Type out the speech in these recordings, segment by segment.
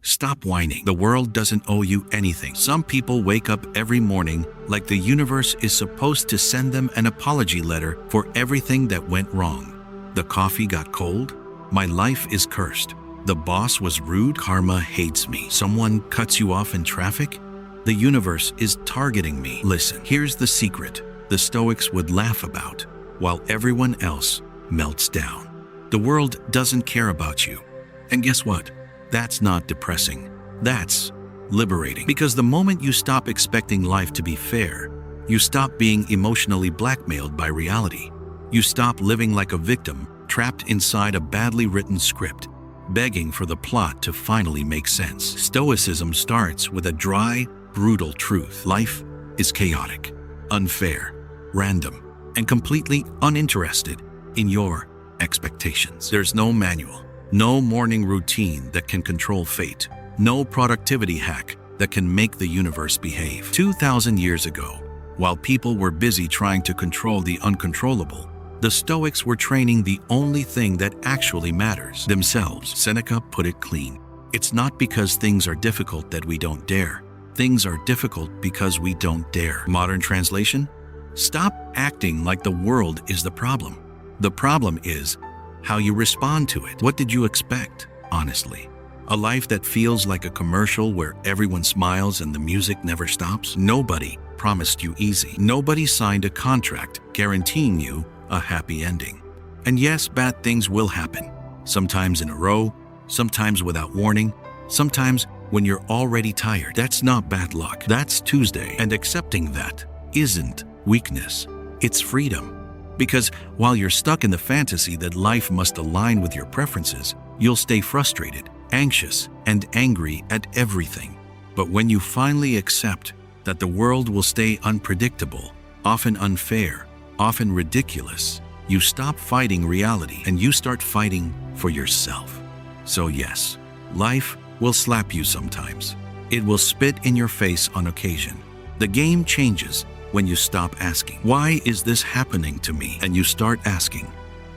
Stop whining. The world doesn't owe you anything. Some people wake up every morning like the universe is supposed to send them an apology letter for everything that went wrong. The coffee got cold. My life is cursed. The boss was rude. Karma hates me. Someone cuts you off in traffic. The universe is targeting me. Listen, here's the secret the Stoics would laugh about while everyone else melts down. The world doesn't care about you. And guess what? That's not depressing. That's liberating. Because the moment you stop expecting life to be fair, you stop being emotionally blackmailed by reality. You stop living like a victim trapped inside a badly written script, begging for the plot to finally make sense. Stoicism starts with a dry, brutal truth. Life is chaotic, unfair, random, and completely uninterested in your expectations. There's no manual, no morning routine that can control fate, no productivity hack that can make the universe behave. 2,000 years ago, while people were busy trying to control the uncontrollable, the Stoics were training the only thing that actually matters, themselves. Seneca put it clean. It's not because things are difficult that we don't dare. Things are difficult because we don't dare. Modern translation? Stop acting like the world is the problem. The problem is how you respond to it. What did you expect, honestly? A life that feels like a commercial where everyone smiles and the music never stops? Nobody promised you easy. Nobody signed a contract guaranteeing you a happy ending. And yes, bad things will happen. Sometimes in a row, sometimes without warning, sometimes when you're already tired. That's not bad luck. That's Tuesday. And accepting that isn't weakness. It's freedom. Because while you're stuck in the fantasy that life must align with your preferences, you'll stay frustrated, anxious, and angry at everything. But when you finally accept that the world will stay unpredictable, often unfair, often ridiculous, you stop fighting reality and you start fighting for yourself. So yes, life will slap you sometimes. It will spit in your face on occasion. The game changes when you stop asking, why is this happening to me? And you start asking,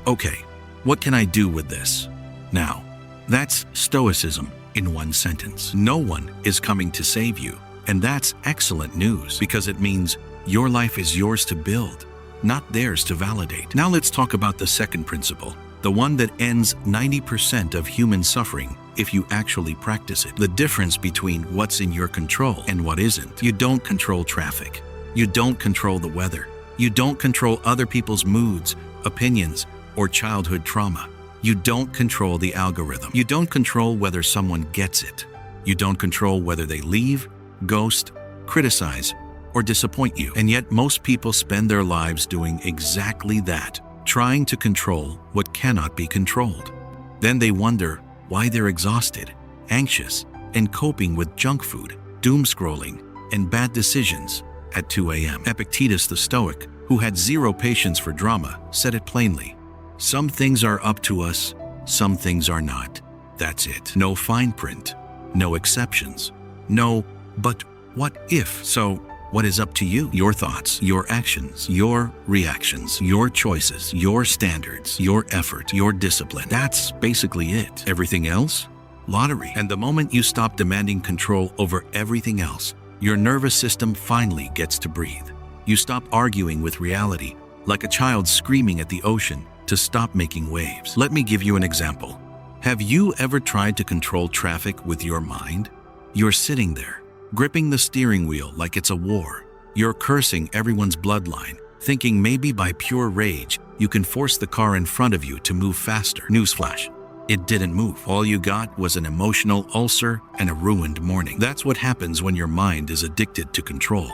okay, what can I do with this? Now, that's Stoicism in one sentence. No one is coming to save you. And that's excellent news because it means your life is yours to build, not theirs to validate. Now let's talk about the second principle, the one that ends 90% of human suffering if you actually practice it. The difference between what's in your control and what isn't. You don't control traffic. You don't control the weather. You don't control other people's moods, opinions, or childhood trauma. You don't control the algorithm. You don't control whether someone gets it. You don't control whether they leave, ghost, criticize, or disappoint you. And yet most people spend their lives doing exactly that, trying to control what cannot be controlled. Then they wonder why they're exhausted, anxious, and coping with junk food, doom scrolling, and bad decisions at 2 a.m. Epictetus the Stoic, who had zero patience for drama, said it plainly. Some things are up to us, some things are not. That's it. No fine print, no exceptions, no, but what if? So, what is up to you? Your thoughts, your actions, your reactions, your choices, your standards, your effort, your discipline. That's basically it. Everything else? Lottery. And the moment you stop demanding control over everything else, your nervous system finally gets to breathe. You stop arguing with reality, like a child screaming at the ocean to stop making waves. Let me give you an example. Have you ever tried to control traffic with your mind? You're sitting there, gripping the steering wheel like it's a war. You're cursing everyone's bloodline, thinking maybe by pure rage you can force the car in front of you to move faster. Newsflash, it didn't move. All you got was an emotional ulcer and a ruined morning. That's what happens when your mind is addicted to control.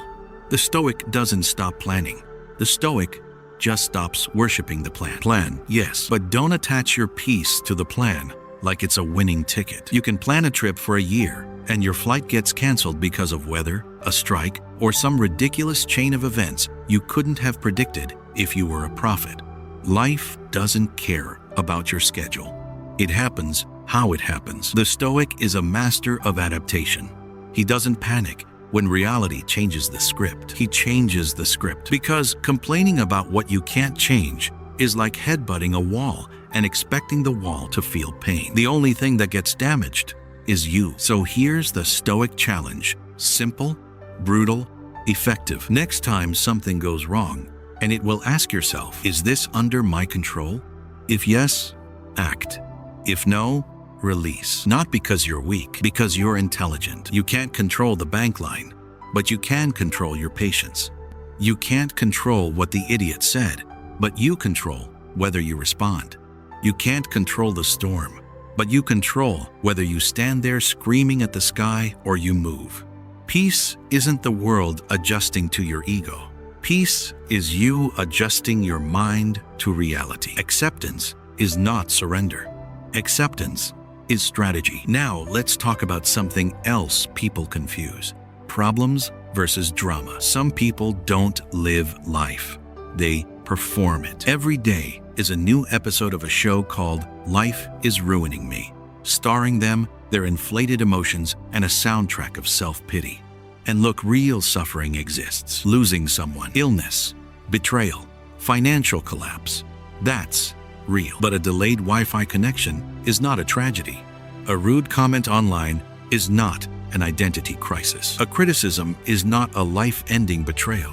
The Stoic doesn't stop planning. The Stoic just stops worshiping the plan. Plan, yes, but don't attach your peace to the plan like it's a winning ticket. You can plan a trip for a year, and your flight gets canceled because of weather, a strike, or some ridiculous chain of events you couldn't have predicted if you were a prophet. Life doesn't care about your schedule. It happens how it happens. The Stoic is a master of adaptation. He doesn't panic when reality changes the script. He changes the script because complaining about what you can't change is like headbutting a wall and expecting the wall to feel pain. The only thing that gets damaged is you. So here's the Stoic challenge. Simple, brutal, effective. Next time something goes wrong, and it will ask yourself, is this under my control? If yes, act. If no, release. Not because you're weak, because you're intelligent. You can't control the bank line, but you can control your patience. You can't control what the idiot said, but you control whether you respond. You can't control the storm, but you control whether you stand there screaming at the sky or you move. Peace isn't the world adjusting to your ego. Peace is you adjusting your mind to reality. Acceptance is not surrender. Acceptance is strategy. Now let's talk about something else people confuse. Problems versus drama. Some people don't live life. They perform it. Every day is a new episode of a show called Life is Ruining Me, starring them, their inflated emotions, and a soundtrack of self-pity. And look, real suffering exists. Losing someone, illness, betrayal, financial collapse. That's real. But a delayed Wi-Fi connection is not a tragedy. A rude comment online is not an identity crisis. A criticism is not a life-ending betrayal.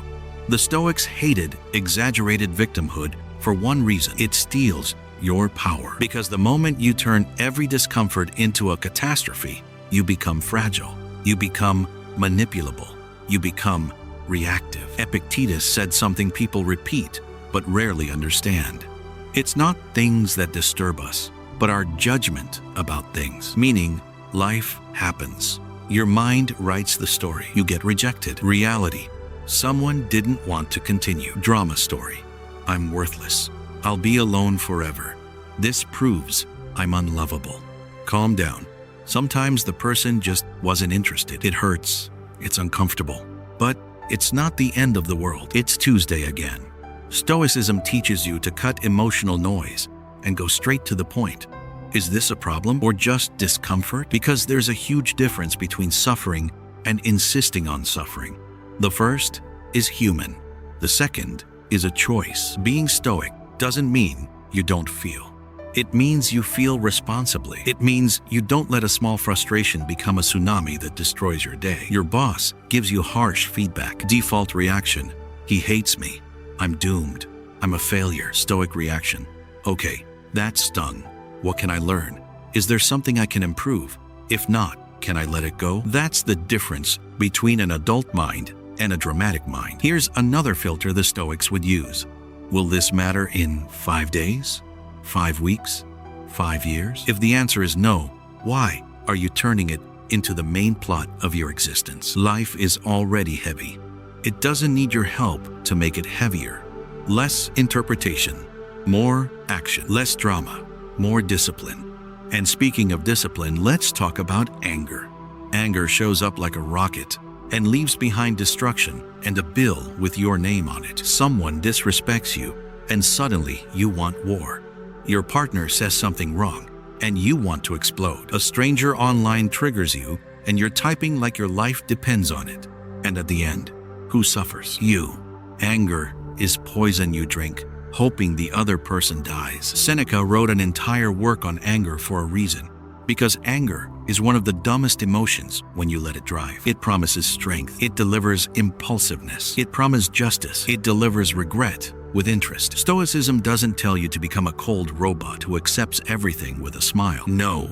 The Stoics hated exaggerated victimhood for one reason. It steals your power. Because the moment you turn every discomfort into a catastrophe, you become fragile. You become manipulable. You become reactive. Epictetus said something people repeat but rarely understand. It's not things that disturb us, but our judgment about things. Meaning, life happens. Your mind writes the story. You get rejected. Reality. Someone didn't want to continue. Drama story. I'm worthless. I'll be alone forever. This proves I'm unlovable. Calm down. Sometimes the person just wasn't interested. It hurts. It's uncomfortable. But it's not the end of the world. It's Tuesday again. Stoicism teaches you to cut emotional noise and go straight to the point. Is this a problem or just discomfort? Because there's a huge difference between suffering and insisting on suffering. The first is human. The second is a choice. Being stoic doesn't mean you don't feel. It means you feel responsibly. It means you don't let a small frustration become a tsunami that destroys your day. Your boss gives you harsh feedback. Default reaction: he hates me. I'm doomed. I'm a failure. Stoic reaction: okay, that stung. What can I learn? Is there something I can improve? If not, can I let it go? That's the difference between an adult mind and a dramatic mind. Here's another filter the Stoics would use. Will this matter in 5 days? 5 weeks? 5 years? If the answer is no, why are you turning it into the main plot of your existence? Life is already heavy. It doesn't need your help to make it heavier. Less interpretation, more action. Less drama, more discipline. And speaking of discipline, let's talk about anger. Anger shows up like a rocket and leaves behind destruction and a bill with your name on it. Someone disrespects you, and suddenly you want war. Your partner says something wrong, and you want to explode. A stranger online triggers you, and you're typing like your life depends on it. And at the end, who suffers? You. Anger is poison you drink, hoping the other person dies. Seneca wrote an entire work on anger for a reason. Because anger is one of the dumbest emotions when you let it drive. It promises strength. It delivers impulsiveness. It promises justice. It delivers regret with interest. Stoicism doesn't tell you to become a cold robot who accepts everything with a smile. No.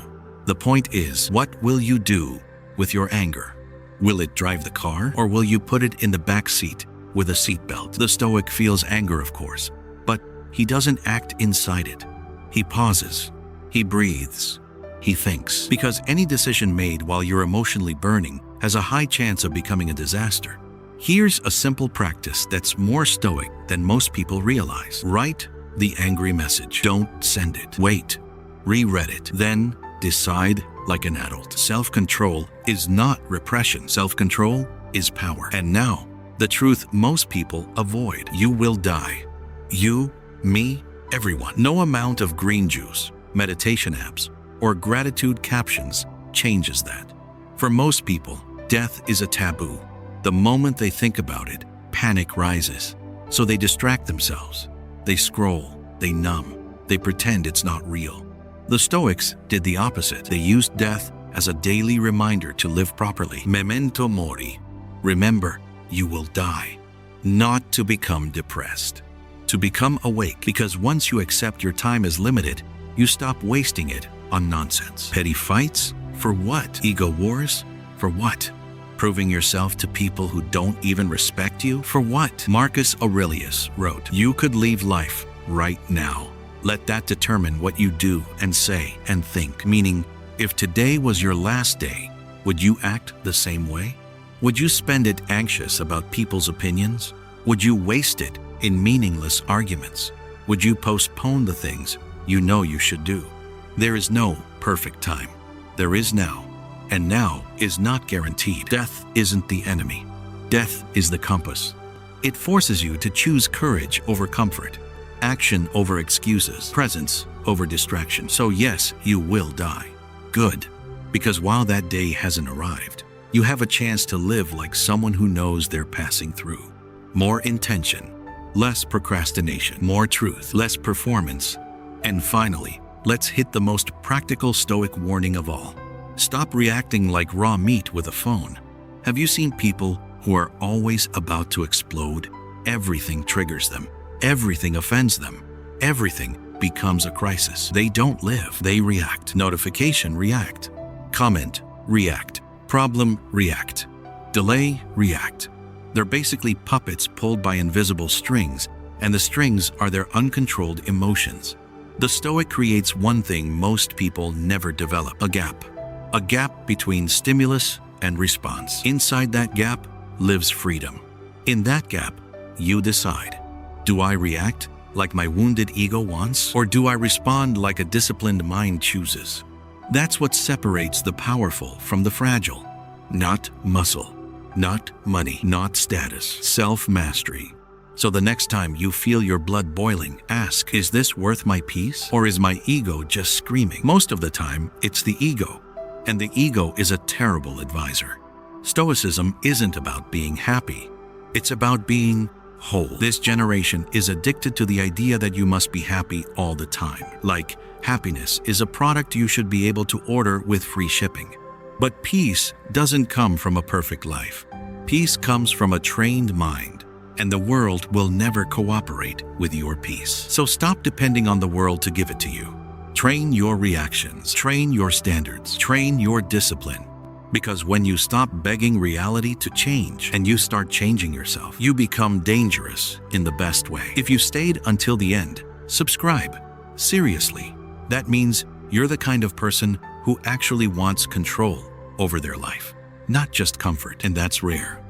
The point is, what will you do with your anger? Will it drive the car, or will you put it in the back seat with a seatbelt? The Stoic feels anger, of course, but he doesn't act inside it. He pauses. He breathes. He thinks. Because any decision made while you're emotionally burning has a high chance of becoming a disaster. Here's a simple practice that's more stoic than most people realize. Write the angry message. Don't send it. Wait. Reread it. Then decide like an adult. Self-control is not repression. Self-control is power. And now, the truth most people avoid. You will die. You, me, everyone. No amount of green juice, meditation apps, or gratitude captions changes that. For most people, death is a taboo. The moment they think about it, panic rises. So they distract themselves. They scroll, they numb, they pretend it's not real. The Stoics did the opposite. They used death as a daily reminder to live properly. Memento mori. Remember, you will die. Not to become depressed. To become awake, because once you accept your time is limited, you stop wasting it on nonsense. Petty fights? For what? Ego wars? For what? Proving yourself to people who don't even respect you? For what? Marcus Aurelius wrote, "You could leave life right now. Let that determine what you do and say and think." Meaning, if today was your last day, would you act the same way? Would you spend it anxious about people's opinions? Would you waste it in meaningless arguments? Would you postpone the things you know you should do? There is no perfect time. There is now, and now is not guaranteed. Death isn't the enemy. Death is the compass. It forces you to choose courage over comfort, action over excuses, presence over distraction. So yes, you will die. Good, because while that day hasn't arrived, you have a chance to live like someone who knows they're passing through. More intention, less procrastination, more truth, less performance. And finally, let's hit the most practical Stoic warning of all. Stop reacting like raw meat with a phone. Have you seen people who are always about to explode? Everything triggers them. Everything offends them. Everything becomes a crisis. They don't live, they react. Notification, react. Comment, react. Problem, react. Delay, react. They're basically puppets pulled by invisible strings, and the strings are their uncontrolled emotions. The Stoic creates one thing most people never develop: a gap. A gap between stimulus and response. Inside that gap lives freedom. In that gap, you decide. Do I react like my wounded ego wants? Or do I respond like a disciplined mind chooses? That's what separates the powerful from the fragile. Not muscle, not money, not status, self-mastery. So the next time you feel your blood boiling, ask, is this worth my peace? Or is my ego just screaming? Most of the time, it's the ego. And the ego is a terrible advisor. Stoicism isn't about being happy. It's about being whole. This generation is addicted to the idea that you must be happy all the time. Like, happiness is a product you should be able to order with free shipping. But peace doesn't come from a perfect life. Peace comes from a trained mind, and the world will never cooperate with your peace. So stop depending on the world to give it to you. Train your reactions, train your standards, train your discipline. Because when you stop begging reality to change and you start changing yourself, you become dangerous in the best way. If you stayed until the end, subscribe. Seriously, that means you're the kind of person who actually wants control over their life, not just comfort, and that's rare.